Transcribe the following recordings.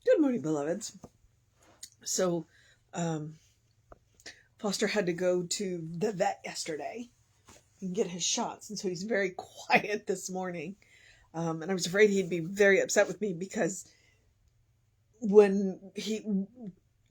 Good morning, beloveds. So, Foster had to go to the vet yesterday and get his shots, and so he's very quiet this morning. And I was afraid he'd be very upset with me because when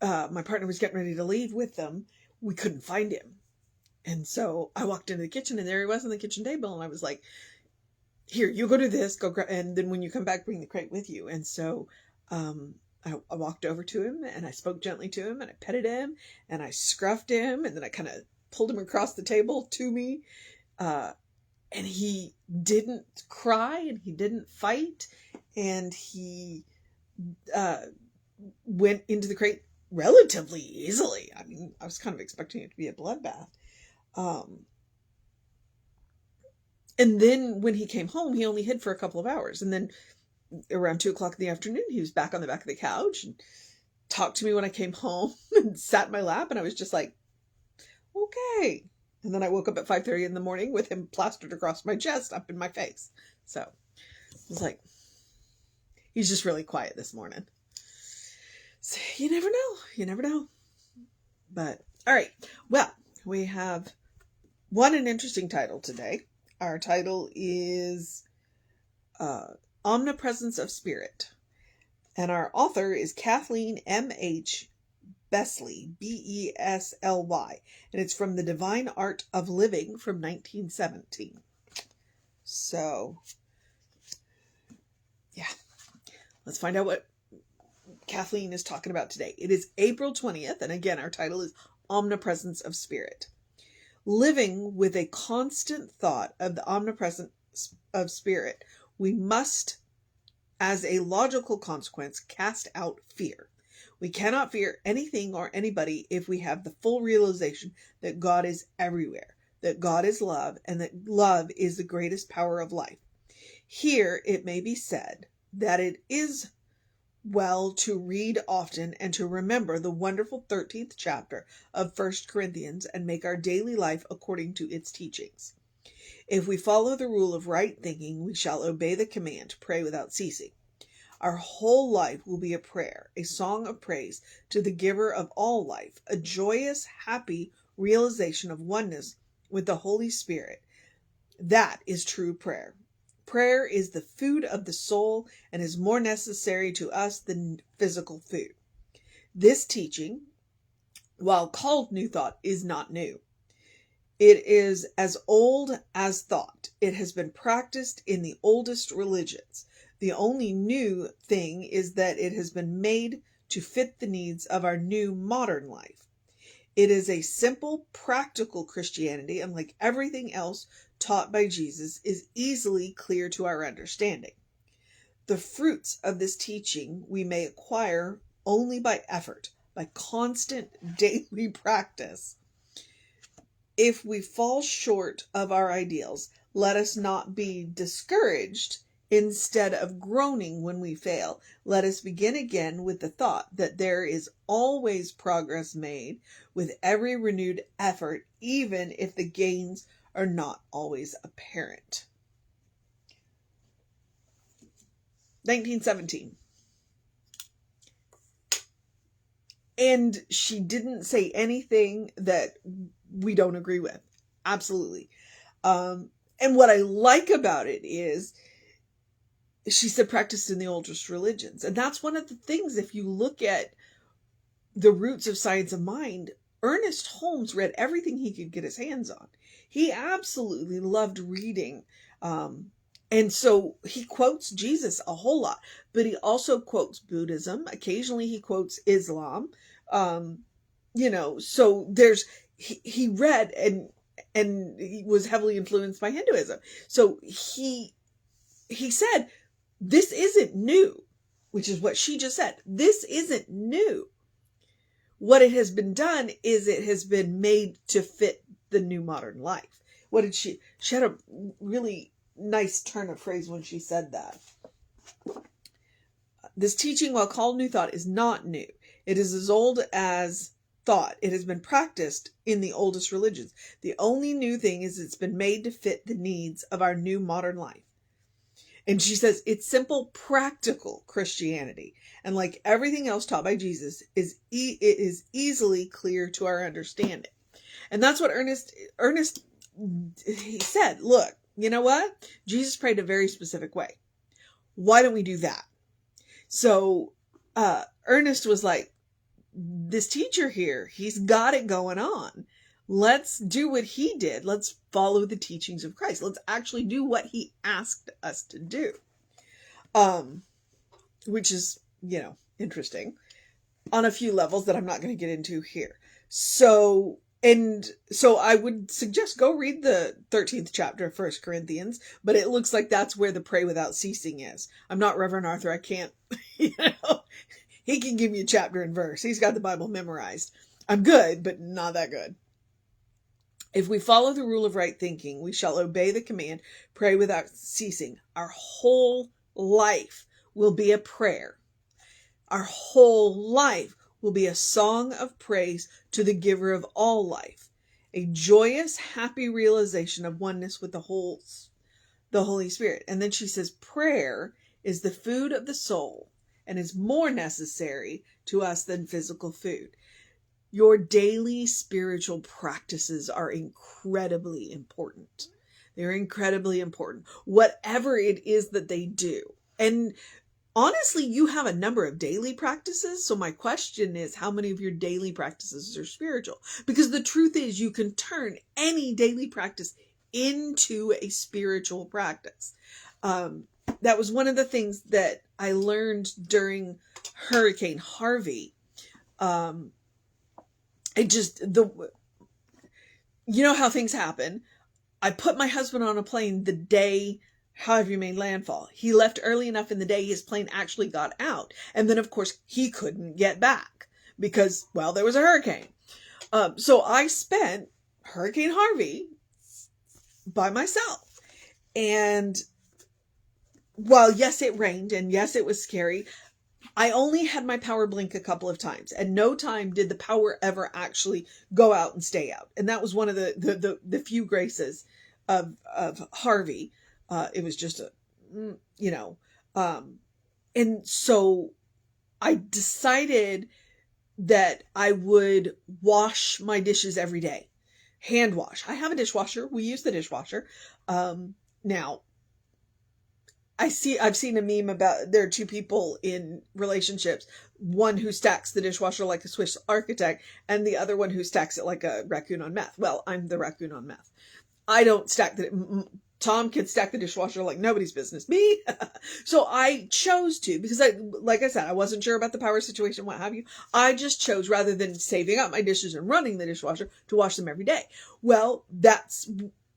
my partner was getting ready to leave with them, we couldn't find him. And so I walked into the kitchen, and there he was on the kitchen table, and I was like, "Here, you go do this, go grab, and then when you come back, bring the crate with you." And so, I walked over to him and I spoke gently to him and I petted him and I scruffed him and then I kind of pulled him across the table to me. And he didn't cry and he didn't fight and he went into the crate relatively easily. I mean, I was kind of expecting it to be a bloodbath. And then when he came home, he only hid for a couple of hours. And then around 2 o'clock in the afternoon, he was back on the back of the couch and talked to me when I came home and sat in my lap. And I was just like, okay. And then I woke up at 5:30 in the morning with him plastered across my chest, up in my face. So I was like, he's just really quiet this morning. So you never know. You never know. But all right. Well, we have an interesting title today. Our title is Omnipresence of Spirit. And our author is Kathleen M.H. Besly, Besly. And it's from The Divine Art of Living from 1917. So, yeah. Let's find out what Kathleen is talking about today. It is April 20th. And again, our title is Omnipresence of Spirit. Living with a constant thought of the omnipresence of spirit, we must, as a logical consequence, cast out fear. We cannot fear anything or anybody if we have the full realization that God is everywhere, that God is love, and that love is the greatest power of life. Here it may be said that it is well to read often and to remember the wonderful 13th chapter of 1 Corinthians and make our daily life according to its teachings. If we follow the rule of right thinking, we shall obey the command to pray without ceasing. Our whole life will be a prayer, a song of praise to the giver of all life, a joyous, happy realization of oneness with the Holy Spirit. That is true prayer. Prayer is the food of the soul and is more necessary to us than physical food. This teaching, while called New Thought, is not new. It is as old as thought. It has been practiced in the oldest religions. The only new thing is that it has been made to fit the needs of our new modern life. It is a simple, practical Christianity, and like everything else taught by Jesus, is easily clear to our understanding. The fruits of this teaching we may acquire only by effort, by constant daily practice. If we fall short of our ideals, let us not be discouraged. Instead of groaning when we fail, let us begin again with the thought that there is always progress made with every renewed effort, even if the gains are not always apparent. 1917. And she didn't say anything that we don't agree with. Absolutely. And what I like about it is she said practiced in the oldest religions. And that's one of the things, if you look at the roots of science of mind, Ernest Holmes read everything he could get his hands on. He absolutely loved reading. And so he quotes Jesus a whole lot, but he also quotes Buddhism. Occasionally he quotes Islam. So he read and he was heavily influenced by Hinduism. So he said, this isn't new, which is what she just said. This isn't new. What it has been done is it has been made to fit the new modern life. What did she had a really nice turn of phrase when she said that. This teaching, while called New Thought, is not new. It is as old as thought. It has been practiced in the oldest religions. The only new thing is it's been made to fit the needs of our new modern life. And she says it's simple, practical Christianity. And like everything else taught by Jesus, it is easily clear to our understanding. And that's what Ernest he said, look, you know what? Jesus prayed a very specific way. Why don't we do that? So Ernest was like, this teacher here, he's got it going on. Let's do what he did. Let's follow the teachings of Christ. Let's actually do what he asked us to do. Which is, interesting on a few levels that I'm not going to get into here. So I would suggest go read the 13th chapter of 1 Corinthians, but it looks like that's where the pray without ceasing is. I'm not Reverend Arthur. I can't, he can give me a chapter and verse. He's got the Bible memorized. I'm good, but not that good. If we follow the rule of right thinking, we shall obey the command, pray without ceasing. Our whole life will be a prayer. Our whole life will be a song of praise to the giver of all life. A joyous, happy realization of oneness with the Holy Spirit. And then she says, prayer is the food of the soul and is more necessary to us than physical food. Your daily spiritual practices are incredibly important. They're incredibly important. Whatever it is that they do. And honestly, you have a number of daily practices. So my question is, how many of your daily practices are spiritual? Because the truth is, you can turn any daily practice into a spiritual practice. That was one of the things that I learned during Hurricane Harvey. You know how things happen. I put my husband on a plane the day Harvey made landfall. He left early enough in the day his plane actually got out. And then, of course, he couldn't get back because, well, there was a hurricane. So I spent Hurricane Harvey by myself. And while, yes, it rained and yes, it was scary, I only had my power blink a couple of times. And no time did the power ever actually go out and stay out. And that was one of the few graces of Harvey. It was just and so I decided that I would wash my dishes every day. Hand wash. I have a dishwasher. We use the dishwasher. Now, I've seen a meme about there are two people in relationships. One who stacks the dishwasher like a Swiss architect and the other one who stacks it like a raccoon on meth. Well, I'm the raccoon on meth. I don't stack Tom can stack the dishwasher like nobody's business. Me? So I chose to, because like I said, I wasn't sure about the power situation, what have you. I just chose, rather than saving up my dishes and running the dishwasher, to wash them every day. Well, that's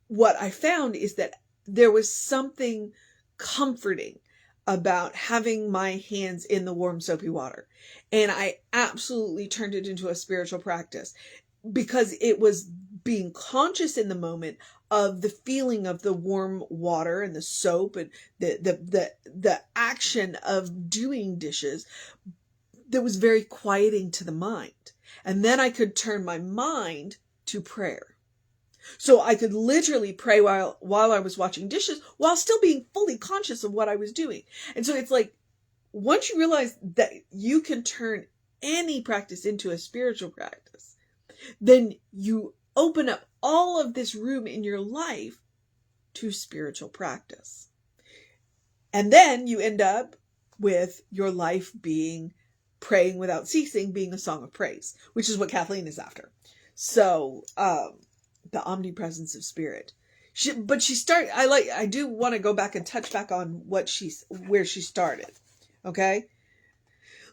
what I found, is that there was something comforting about having my hands in the warm soapy water. And I absolutely turned it into a spiritual practice, because it was being conscious in the moment of the feeling of the warm water and the soap and the action of doing dishes that was very quieting to the mind. And then I could turn my mind to prayer. So I could literally pray while I was washing dishes, while still being fully conscious of what I was doing. And so it's like, once you realize that you can turn any practice into a spiritual practice, then you open up all of this room in your life to spiritual practice. And then you end up with your life being praying without ceasing, being a song of praise, which is what Kathleen is after. So, the omnipresence of spirit. I do want to go back and touch back on where she started. Okay?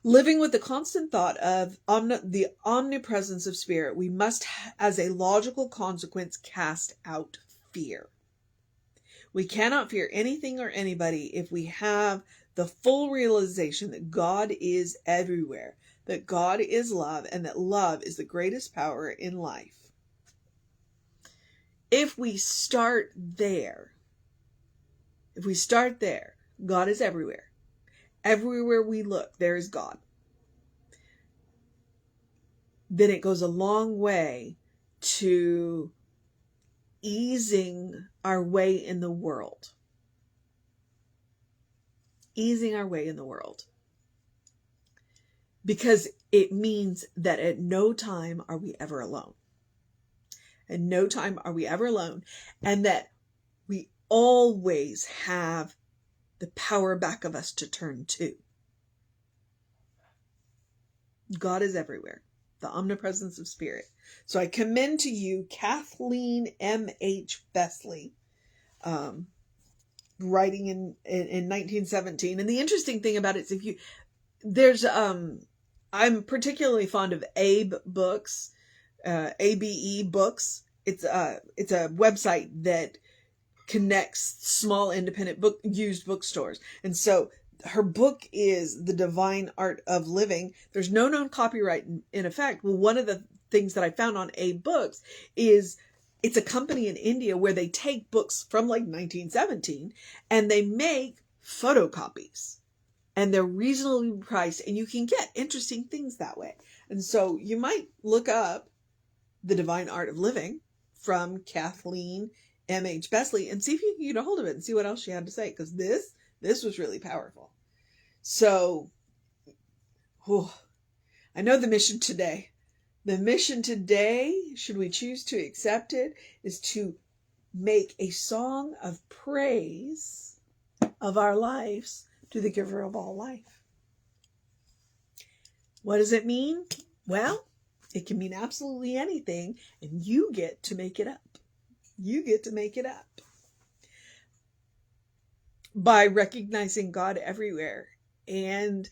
Living with the constant thought of the omnipresence of spirit, we must, as a logical consequence, cast out fear. We cannot fear anything or anybody if we have the full realization that God is everywhere, that God is love, and that love is the greatest power in life. If we start there, God is everywhere. Everywhere we look, there is God. Then it goes a long way to easing our way in the world. easing our way in the world. Because it means that at no time are we ever alone. At no time are we ever alone. And that we always have the power back of us to turn to. God is everywhere. The omnipresence of spirit. So I commend to you Kathleen M.H. Besly, writing in 1917. And the interesting thing about it is I'm particularly fond of Abe Books, ABE Books. It's a website that connects small independent used bookstores. And so her book is The Divine Art of Living. There's no known copyright in effect. Well, one of the things that I found on Abe Books is it's a company in India where they take books from like 1917 and they make photocopies. And they're reasonably priced, and you can get interesting things that way. And so you might look up The Divine Art of Living from Kathleen M.H. Besly and see if you can get a hold of it and see what else she had to say, because this was really powerful. So, I know the mission today. The mission today, should we choose to accept it, is to make a song of praise of our lives to the giver of all life. What does it mean? Well, it can mean absolutely anything, and you get to make it up. You get to make it up. By recognizing God everywhere and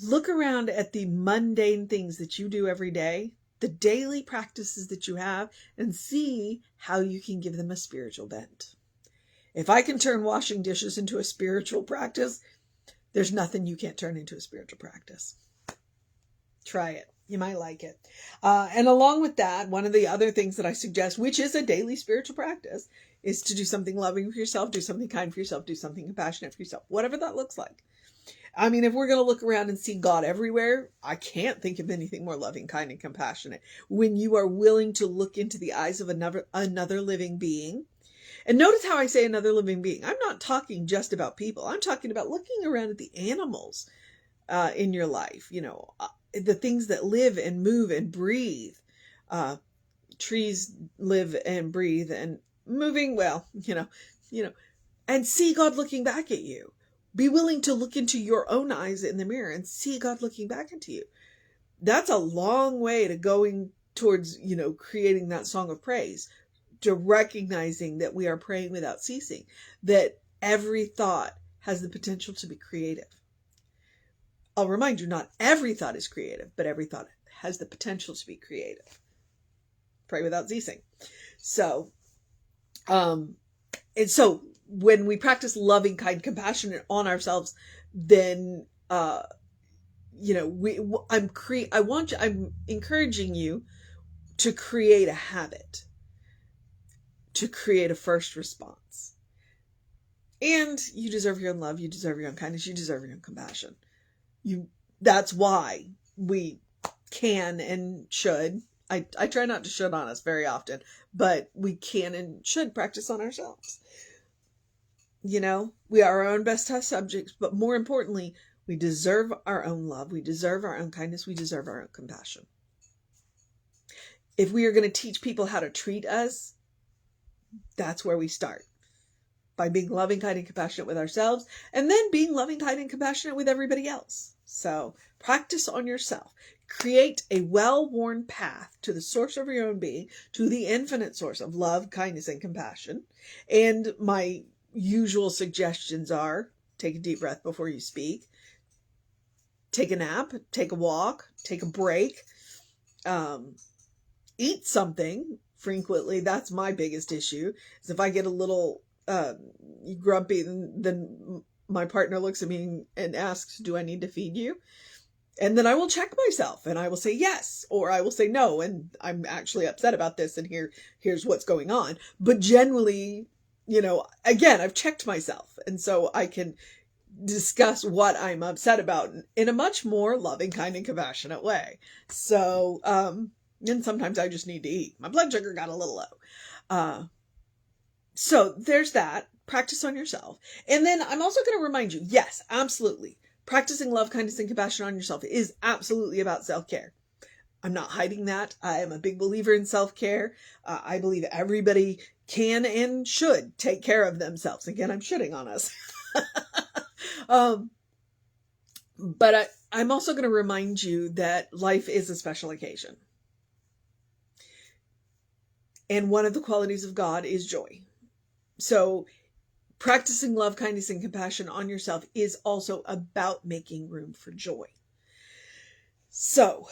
look around at the mundane things that you do every day, the daily practices that you have, and see how you can give them a spiritual bent. If I can turn washing dishes into a spiritual practice, there's nothing you can't turn into a spiritual practice. Try it. You might like it. And along with that, one of the other things that I suggest, which is a daily spiritual practice, is to do something loving for yourself, do something kind for yourself, do something compassionate for yourself, whatever that looks like. I mean, if we're going to look around and see God everywhere, I can't think of anything more loving, kind, and compassionate. When you are willing to look into the eyes of another living being. And notice how I say another living being. I'm not talking just about people. I'm talking about looking around at the animals in your life. The things that live and move and breathe. Trees live and breathe and moving, and see God looking back at you. Be willing to look into your own eyes in the mirror and see God looking back into you. That's a long way to going towards, creating that song of praise, to recognizing that we are praying without ceasing, that every thought has the potential to be creative. I'll remind you, not every thought is creative, but every thought has the potential to be creative. Pray without ceasing. So, and so when we practice loving, kind, compassionate on ourselves, then, I'm encouraging you to create a habit, to create a first response. And you deserve your own love. You deserve your own kindness. You deserve your own compassion. That's why we can and should. I try not to should on us very often, but we can and should practice on ourselves. We are our own best test subjects, but more importantly, we deserve our own love. We deserve our own kindness. We deserve our own compassion. If we are going to teach people how to treat us, that's where we start. By being loving, kind, and compassionate with ourselves, and then being loving, kind, and compassionate with everybody else. So practice on yourself. Create a well-worn path to the source of your own being, to the infinite source of love, kindness, and compassion. And my usual suggestions are: take a deep breath before you speak, take a nap, take a walk, take a break, eat something frequently. That's my biggest issue, is if I get a little grumpy, then my partner looks at me and asks, do I need to feed you? And then I will check myself and I will say yes, or I will say no, and I'm actually upset about this, and here's what's going on. But generally, again, I've checked myself, and so I can discuss what I'm upset about in a much more loving, kind, and compassionate way. So, and sometimes I just need to eat. My blood sugar got a little low. So there's that. practice on yourself. And then I'm also going to remind you, yes, absolutely. Practicing love, kindness, and compassion on yourself is absolutely about self-care. I'm not hiding that. I am a big believer in self-care. I believe everybody can and should take care of themselves. Again, I'm shitting on us. But I'm also going to remind you that life is a special occasion. And one of the qualities of God is joy. So practicing love, kindness, and compassion on yourself is also about making room for joy. So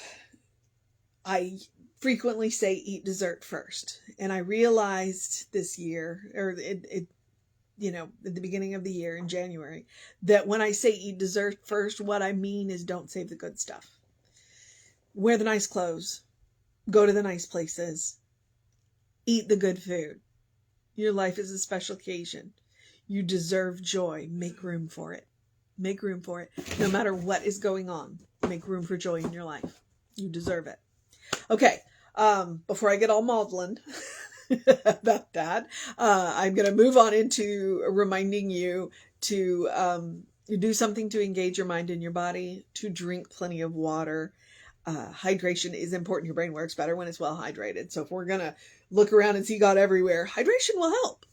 I frequently say eat dessert first. And I realized this year, or at the beginning of the year in January, that when I say eat dessert first, what I mean is don't save the good stuff. Wear the nice clothes. Go to the nice places. Eat the good food. Your life is a special occasion. You deserve joy. Make room for it. Make room for it. No matter what is going on, make room for joy in your life. You deserve it. Okay, before I get all maudlin about that, I'm going to move on into reminding you to do something to engage your mind and your body, to drink plenty of water. Hydration is important. Your brain works better when it's well hydrated. So if we're going to look around and see God everywhere, hydration will help.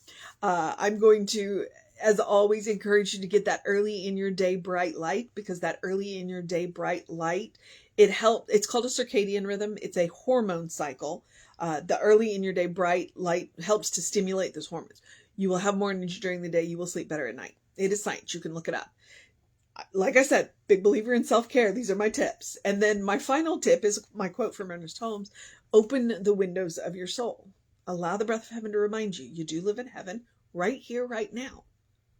I'm going to, as always, encourage you to get that early in your day bright light, because that early in your day bright light, it's called a circadian rhythm. It's a hormone cycle. The early in your day bright light helps to stimulate those hormones. You will have more energy during the day. You will sleep better at night. It is science. You can look it up. Like I said, big believer in self-care. These are my tips. And then my final tip is my quote from Ernest Holmes: open the windows of your soul. Allow the breath of heaven to remind you, you do live in heaven right here, right now.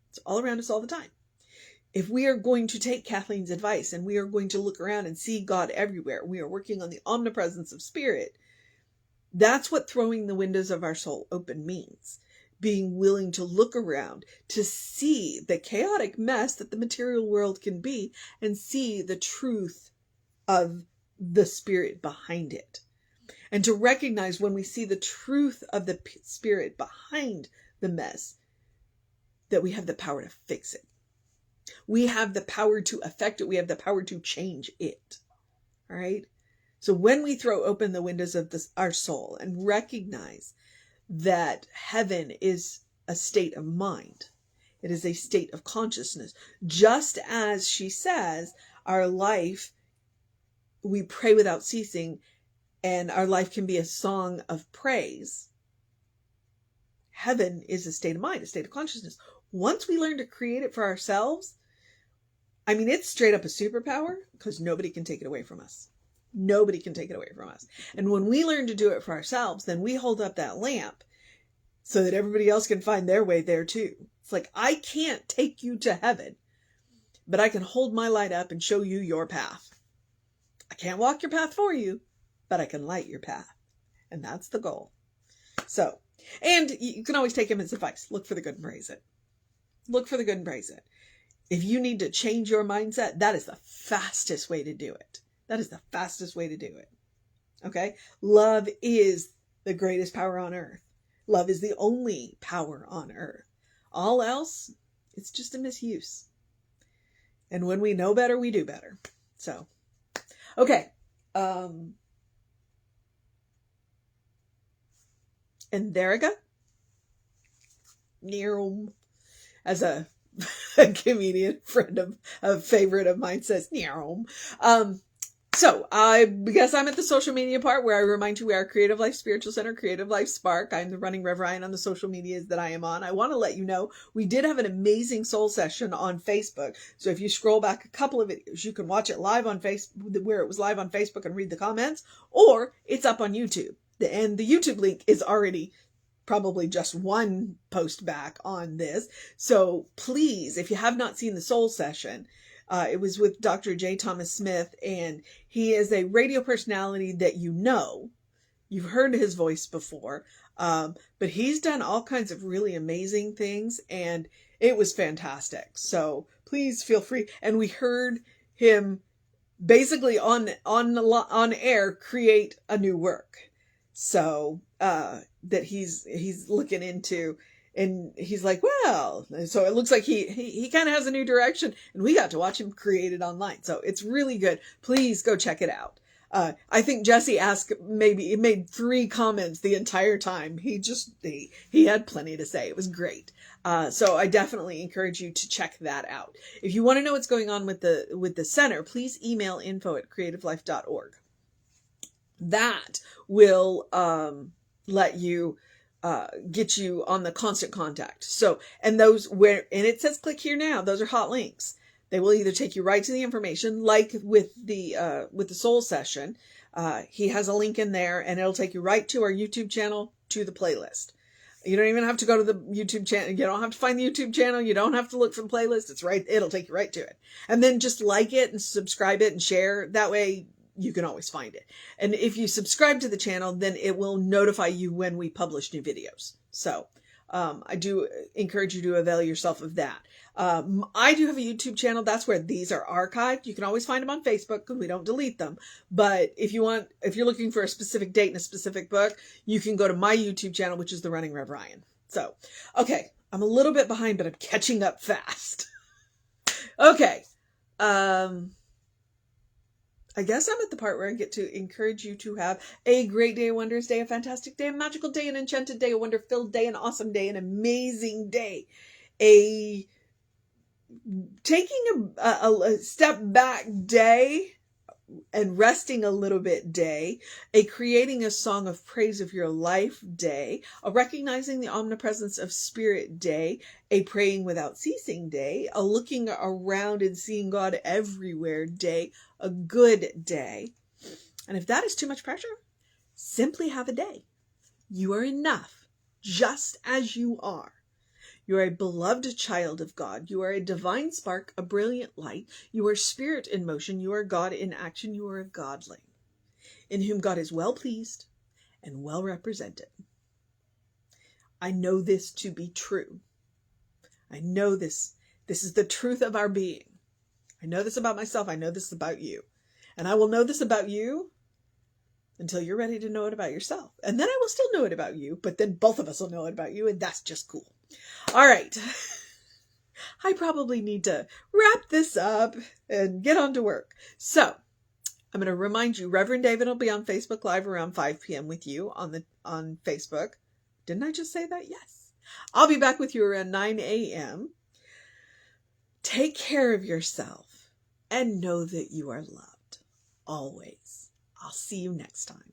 It's all around us all the time. If we are going to take Kathleen's advice and we are going to look around and see God everywhere, we are working on the omnipresence of spirit. That's what throwing the windows of our soul open means. Being willing to look around to see the chaotic mess that the material world can be and see the truth of the spirit behind it. And to recognize when we see the truth of the spirit behind the mess, that we have the power to fix it. We have the power to affect it. We have the power to change it. All right. So when we throw open the windows of our soul and recognize that heaven is a state of mind, it is a state of consciousness. Just as she says, our life, we pray without ceasing, and our life can be a song of praise. Heaven is a state of mind, a state of consciousness. Once we learn to create it for ourselves, I mean, it's straight up a superpower, because nobody can take it away from us. Nobody can take it away from us. And when we learn to do it for ourselves, then we hold up that lamp so that everybody else can find their way there too. It's like, I can't take you to heaven, but I can hold my light up and show you your path. I can't walk your path for you, but I can light your path. And that's the goal. So, and you can always take him as advice. Look for the good and praise it. Look for the good and praise it. If you need to change your mindset, that is the fastest way to do it. That is the fastest way to do it. Okay? Love is the greatest power on earth. Love is the only power on earth. All else, it's just a misuse. And when we know better, we do better. So, okay. And there I go. Near, as a comedian friend a favorite of mine says, near. So I guess I'm at the social media part where I remind you we are Creative Life Spiritual Center, Creative Life Spark. I'm the running Rev Ryan on the social medias that I am on. I want to let you know we did have an amazing soul session on Facebook. So if you scroll back a couple of videos, you can watch it live on Facebook, where it was live on Facebook, and read the comments, or it's up on YouTube. And the YouTube link is already probably just one post back on this. So please, if you have not seen the soul session, it was with Dr. J. Thomas Smith, and he is a radio personality that you've heard his voice before, but he's done all kinds of really amazing things, and it was fantastic. So please feel free. And we heard him basically on air create a new work. So that he's looking into. And he's like, well, so it looks like he kind of has a new direction, and we got to watch him create it online. So it's really good. Please go check it out. I think Jesse he made 3 comments the entire time. He had plenty to say. It was great. So I definitely encourage you to check that out. If you want to know what's going on with the center, please email info@creativelife.org. That will let you get you on the constant contact. So, and it says click here now. Those are hot links. They will either take you right to the information, like with the soul session. He has a link in there, and it'll take you right to our YouTube channel, to the playlist. You don't even have to go to the YouTube channel. You don't have to find the YouTube channel. You don't have to look for the playlist. It'll take you right to it. And then just like it and subscribe it and share. That way you can always find it. And if you subscribe to the channel, then it will notify you when we publish new videos. So I do encourage you to avail yourself of that. I do have a YouTube channel. That's where these are archived. You can always find them on Facebook because we don't delete them. But if you're looking for a specific date and a specific book, you can go to my YouTube channel, which is The Running Rev Ryan. So, okay, I'm a little bit behind, but I'm catching up fast. Okay. I guess I'm at the part where I get to encourage you to have a great day, a wondrous day, a fantastic day, a magical day, an enchanted day, a wonder-filled day, an awesome day, an amazing day, taking a step back day and resting a little bit day, a creating a song of praise of your life day, a recognizing the omnipresence of spirit day, a praying without ceasing day, a looking around and seeing God everywhere day, a good day. And if that is too much pressure, simply have a day. You are enough, just as you are. You are a beloved child of God. You are a divine spark, a brilliant light. You are spirit in motion. You are God in action. You are a godling, in whom God is well pleased and well represented. I know this to be true. I know this. This is the truth of our being. I know this about myself. I know this about you. And I will know this about you until you're ready to know it about yourself. And then I will still know it about you, but then both of us will know it about you, and that's just cool. All right. I probably need to wrap this up and get on to work. So I'm going to remind you, Reverend David will be on Facebook Live around 5 p.m. with you on Facebook. Didn't I just say that? Yes. I'll be back with you around 9 a.m. Take care of yourself and know that you are loved always. I'll see you next time.